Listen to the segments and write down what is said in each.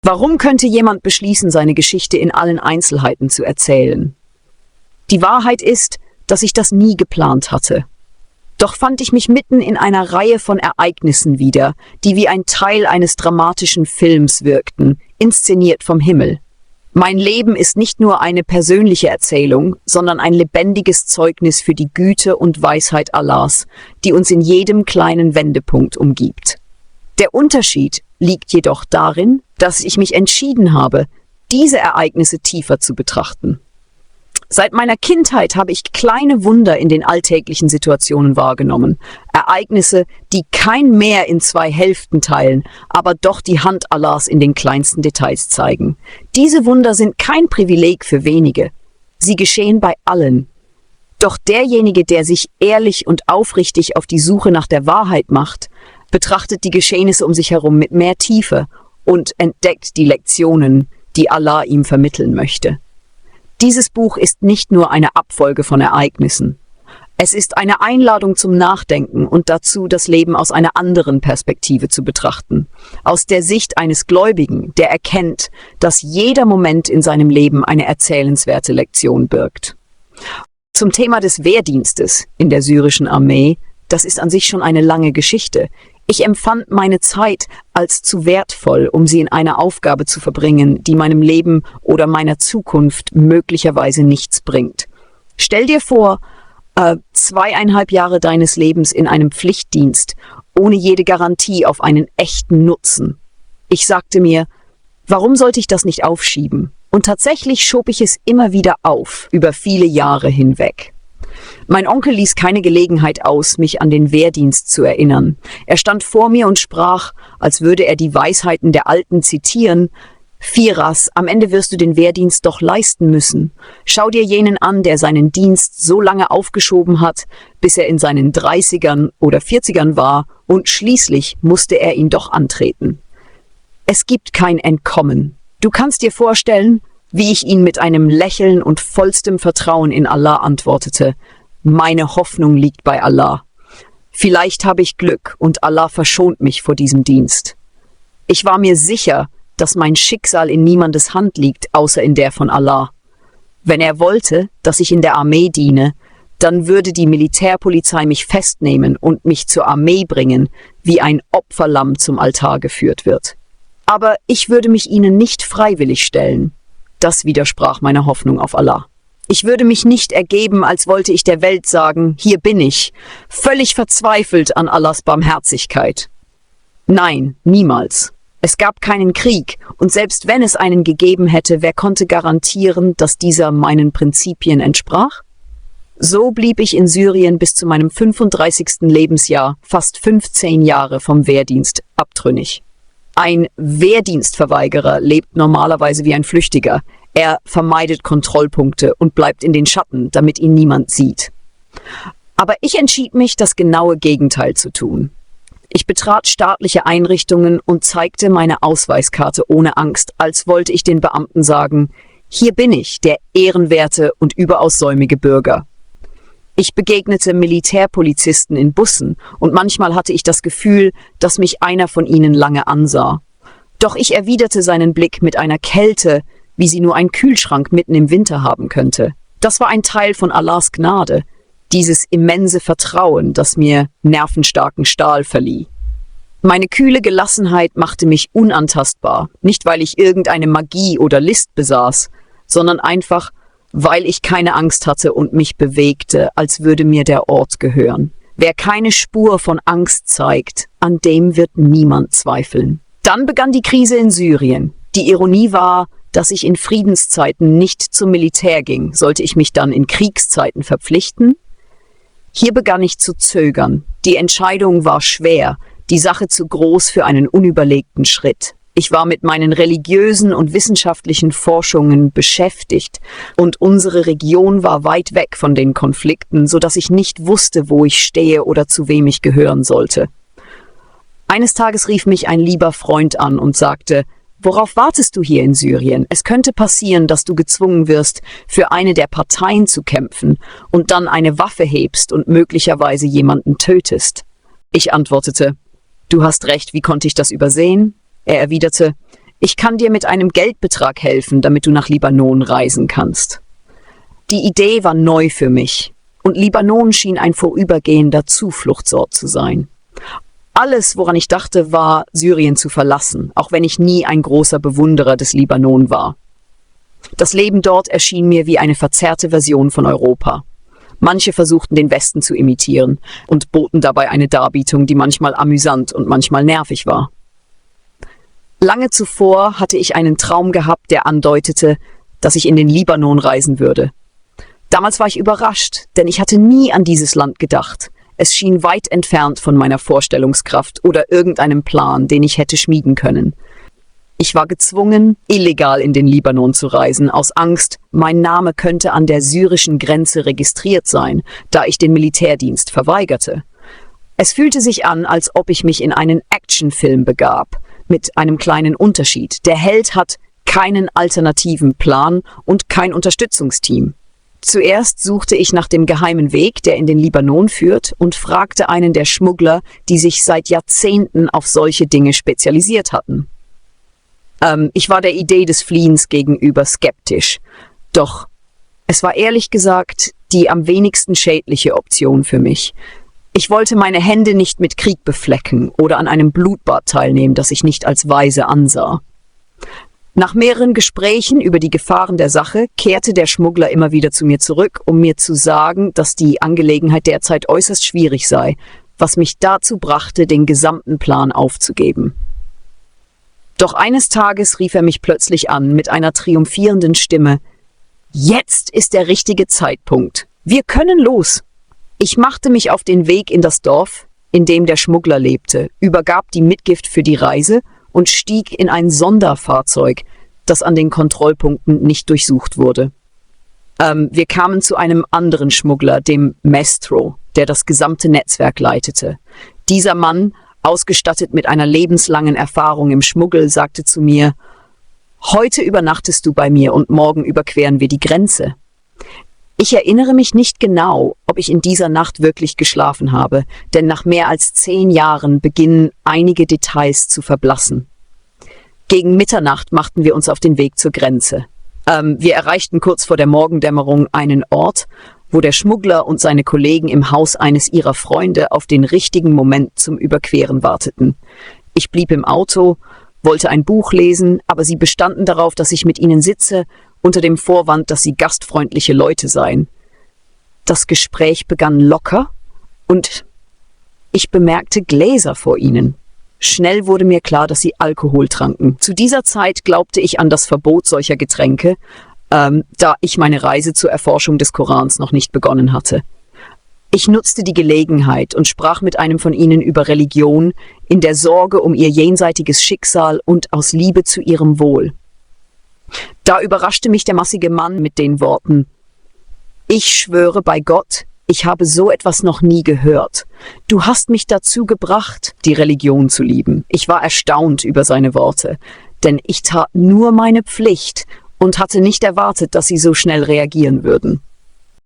Warum könnte jemand beschließen, seine Geschichte in allen Einzelheiten zu erzählen? Die Wahrheit ist, dass ich das nie geplant hatte. Doch fand ich mich mitten in einer Reihe von Ereignissen wieder, die wie ein Teil eines dramatischen Films wirkten, inszeniert vom Himmel. Mein Leben ist nicht nur eine persönliche Erzählung, sondern ein lebendiges Zeugnis für die Güte und Weisheit Allahs, die uns in jedem kleinen Wendepunkt umgibt. Der Unterschied liegt jedoch darin, dass ich mich entschieden habe, diese Ereignisse tiefer zu betrachten. Seit meiner Kindheit habe ich kleine Wunder in den alltäglichen Situationen wahrgenommen. Ereignisse, die kein Meer in zwei Hälften teilen, aber doch die Hand Allahs in den kleinsten Details zeigen. Diese Wunder sind kein Privileg für wenige. Sie geschehen bei allen. Doch derjenige, der sich ehrlich und aufrichtig auf die Suche nach der Wahrheit macht, betrachtet die Geschehnisse um sich herum mit mehr Tiefe und entdeckt die Lektionen, die Allah ihm vermitteln möchte. Dieses Buch ist nicht nur eine Abfolge von Ereignissen. Es ist eine Einladung zum Nachdenken und dazu, das Leben aus einer anderen Perspektive zu betrachten. Aus der Sicht eines Gläubigen, der erkennt, dass jeder Moment in seinem Leben eine erzählenswerte Lektion birgt. Zum Thema des Wehrdienstes in der syrischen Armee, das ist an sich schon eine lange Geschichte. Ich empfand meine Zeit als zu wertvoll, um sie in einer Aufgabe zu verbringen, die meinem Leben oder meiner Zukunft möglicherweise nichts bringt. Stell dir vor, 2,5 Jahre deines Lebens in einem Pflichtdienst, ohne jede Garantie auf einen echten Nutzen. Ich sagte mir, warum sollte ich das nicht aufschieben? Und tatsächlich schob ich es immer wieder auf, über viele Jahre hinweg. Mein Onkel ließ keine Gelegenheit aus, mich an den Wehrdienst zu erinnern. Er stand vor mir und sprach, als würde er die Weisheiten der Alten zitieren: Firas, am Ende wirst du den Wehrdienst doch leisten müssen. Schau dir jenen an, der seinen Dienst so lange aufgeschoben hat, bis er in seinen 30ern oder 40ern war, und schließlich musste er ihn doch antreten. Es gibt kein Entkommen. Du kannst dir vorstellen, wie ich ihn mit einem Lächeln und vollstem Vertrauen in Allah antwortete: Meine Hoffnung liegt bei Allah. Vielleicht habe ich Glück und Allah verschont mich vor diesem Dienst. Ich war mir sicher, dass mein Schicksal in niemandes Hand liegt, außer in der von Allah. Wenn er wollte, dass ich in der Armee diene, dann würde die Militärpolizei mich festnehmen und mich zur Armee bringen, wie ein Opferlamm zum Altar geführt wird. Aber ich würde mich ihnen nicht freiwillig stellen. Das widersprach meiner Hoffnung auf Allah. Ich würde mich nicht ergeben, als wollte ich der Welt sagen, hier bin ich, völlig verzweifelt an Allahs Barmherzigkeit. Nein, niemals. Es gab keinen Krieg, und selbst wenn es einen gegeben hätte, wer konnte garantieren, dass dieser meinen Prinzipien entsprach? So blieb ich in Syrien bis zu meinem 35. Lebensjahr, fast 15 Jahre vom Wehrdienst, abtrünnig. Ein Wehrdienstverweigerer lebt normalerweise wie ein Flüchtiger. Er vermeidet Kontrollpunkte und bleibt in den Schatten, damit ihn niemand sieht. Aber ich entschied mich, das genaue Gegenteil zu tun. Ich betrat staatliche Einrichtungen und zeigte meine Ausweiskarte ohne Angst, als wollte ich den Beamten sagen, hier bin ich, der ehrenwerte und überaus säumige Bürger. Ich begegnete Militärpolizisten in Bussen und manchmal hatte ich das Gefühl, dass mich einer von ihnen lange ansah. Doch ich erwiderte seinen Blick mit einer Kälte, wie sie nur ein Kühlschrank mitten im Winter haben könnte. Das war ein Teil von Allahs Gnade, dieses immense Vertrauen, das mir nervenstarken Stahl verlieh. Meine kühle Gelassenheit machte mich unantastbar, nicht weil ich irgendeine Magie oder List besaß, sondern einfach, weil ich keine Angst hatte und mich bewegte, als würde mir der Ort gehören. Wer keine Spur von Angst zeigt, an dem wird niemand zweifeln. Dann begann die Krise in Syrien. Die Ironie war, dass ich in Friedenszeiten nicht zum Militär ging. Sollte ich mich dann in Kriegszeiten verpflichten? Hier begann ich zu zögern. Die Entscheidung war schwer, die Sache zu groß für einen unüberlegten Schritt. Ich war mit meinen religiösen und wissenschaftlichen Forschungen beschäftigt und unsere Region war weit weg von den Konflikten, sodass ich nicht wusste, wo ich stehe oder zu wem ich gehören sollte. Eines Tages rief mich ein lieber Freund an und sagte: Worauf wartest du hier in Syrien? Es könnte passieren, dass du gezwungen wirst, für eine der Parteien zu kämpfen und dann eine Waffe hebst und möglicherweise jemanden tötest. Ich antwortete: Du hast recht, wie konnte ich das übersehen? Er erwiderte: Ich kann dir mit einem Geldbetrag helfen, damit du nach Libanon reisen kannst. Die Idee war neu für mich und Libanon schien ein vorübergehender Zufluchtsort zu sein. Alles, woran ich dachte, war, Syrien zu verlassen, auch wenn ich nie ein großer Bewunderer des Libanon war. Das Leben dort erschien mir wie eine verzerrte Version von Europa. Manche versuchten, den Westen zu imitieren und boten dabei eine Darbietung, die manchmal amüsant und manchmal nervig war. Lange zuvor hatte ich einen Traum gehabt, der andeutete, dass ich in den Libanon reisen würde. Damals war ich überrascht, denn ich hatte nie an dieses Land gedacht. Es schien weit entfernt von meiner Vorstellungskraft oder irgendeinem Plan, den ich hätte schmieden können. Ich war gezwungen, illegal in den Libanon zu reisen, aus Angst, mein Name könnte an der syrischen Grenze registriert sein, da ich den Militärdienst verweigerte. Es fühlte sich an, als ob ich mich in einen Actionfilm begab, mit einem kleinen Unterschied. Der Held hat keinen alternativen Plan und kein Unterstützungsteam. Zuerst suchte ich nach dem geheimen Weg, der in den Libanon führt, und fragte einen der Schmuggler, die sich seit Jahrzehnten auf solche Dinge spezialisiert hatten. Ich war der Idee des Fliehens gegenüber skeptisch, doch es war ehrlich gesagt die am wenigsten schädliche Option für mich. Ich wollte meine Hände nicht mit Krieg beflecken oder an einem Blutbad teilnehmen, das ich nicht als weise ansah. Nach mehreren Gesprächen über die Gefahren der Sache kehrte der Schmuggler immer wieder zu mir zurück, um mir zu sagen, dass die Angelegenheit derzeit äußerst schwierig sei, was mich dazu brachte, den gesamten Plan aufzugeben. Doch eines Tages rief er mich plötzlich an mit einer triumphierenden Stimme: »Jetzt ist der richtige Zeitpunkt. Wir können los!« Ich machte mich auf den Weg in das Dorf, in dem der Schmuggler lebte, übergab die Mitgift für die Reise und stieg in ein Sonderfahrzeug, das an den Kontrollpunkten nicht durchsucht wurde. Wir kamen zu einem anderen Schmuggler, dem Mestro, der das gesamte Netzwerk leitete. Dieser Mann, ausgestattet mit einer lebenslangen Erfahrung im Schmuggel, sagte zu mir: »Heute übernachtest du bei mir und morgen überqueren wir die Grenze.« Ich erinnere mich nicht genau, ob ich in dieser Nacht wirklich geschlafen habe, denn nach mehr als 10 Jahren beginnen einige Details zu verblassen. Gegen Mitternacht machten wir uns auf den Weg zur Grenze. Wir erreichten kurz vor der Morgendämmerung einen Ort, wo der Schmuggler und seine Kollegen im Haus eines ihrer Freunde auf den richtigen Moment zum Überqueren warteten. Ich blieb im Auto, wollte ein Buch lesen, aber sie bestanden darauf, dass ich mit ihnen sitze, unter dem Vorwand, dass sie gastfreundliche Leute seien. Das Gespräch begann locker und ich bemerkte Gläser vor ihnen. Schnell wurde mir klar, dass sie Alkohol tranken. Zu dieser Zeit glaubte ich an das Verbot solcher Getränke, da ich meine Reise zur Erforschung des Korans noch nicht begonnen hatte. Ich nutzte die Gelegenheit und sprach mit einem von ihnen über Religion, in der Sorge um ihr jenseitiges Schicksal und aus Liebe zu ihrem Wohl. Da überraschte mich der massige Mann mit den Worten: »Ich schwöre bei Gott, ich habe so etwas noch nie gehört. Du hast mich dazu gebracht, die Religion zu lieben.« Ich war erstaunt über seine Worte, denn ich tat nur meine Pflicht und hatte nicht erwartet, dass sie so schnell reagieren würden.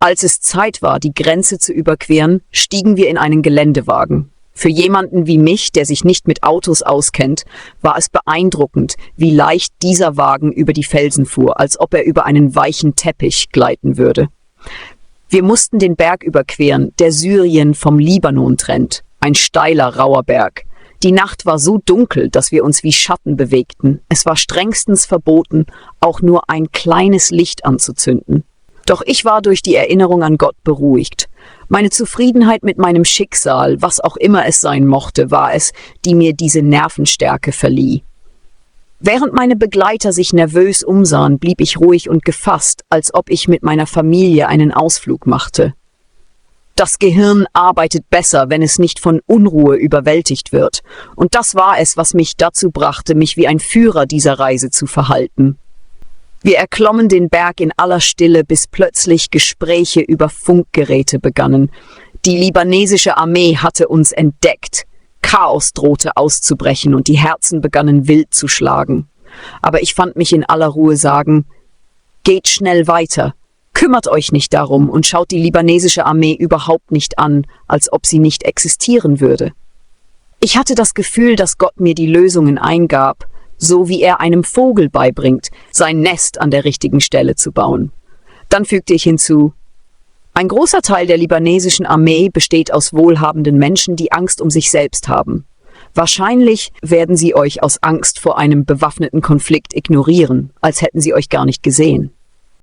Als es Zeit war, die Grenze zu überqueren, stiegen wir in einen Geländewagen. Für jemanden wie mich, der sich nicht mit Autos auskennt, war es beeindruckend, wie leicht dieser Wagen über die Felsen fuhr, als ob er über einen weichen Teppich gleiten würde. Wir mussten den Berg überqueren, der Syrien vom Libanon trennt. Ein steiler, rauer Berg. Die Nacht war so dunkel, dass wir uns wie Schatten bewegten. Es war strengstens verboten, auch nur ein kleines Licht anzuzünden. Doch ich war durch die Erinnerung an Gott beruhigt. Meine Zufriedenheit mit meinem Schicksal, was auch immer es sein mochte, war es, die mir diese Nervenstärke verlieh. Während meine Begleiter sich nervös umsahen, blieb ich ruhig und gefasst, als ob ich mit meiner Familie einen Ausflug machte. Das Gehirn arbeitet besser, wenn es nicht von Unruhe überwältigt wird. Und das war es, was mich dazu brachte, mich wie ein Führer dieser Reise zu verhalten. Wir erklommen den Berg in aller Stille, bis plötzlich Gespräche über Funkgeräte begannen. Die libanesische Armee hatte uns entdeckt. Chaos drohte auszubrechen und die Herzen begannen wild zu schlagen. Aber ich fand mich in aller Ruhe sagen: »Geht schnell weiter. Kümmert euch nicht darum und schaut die libanesische Armee überhaupt nicht an, als ob sie nicht existieren würde.« Ich hatte das Gefühl, dass Gott mir die Lösungen eingab, so wie er einem Vogel beibringt, sein Nest an der richtigen Stelle zu bauen. Dann fügte ich hinzu: Ein großer Teil der libanesischen Armee besteht aus wohlhabenden Menschen, die Angst um sich selbst haben. Wahrscheinlich werden sie euch aus Angst vor einem bewaffneten Konflikt ignorieren, als hätten sie euch gar nicht gesehen.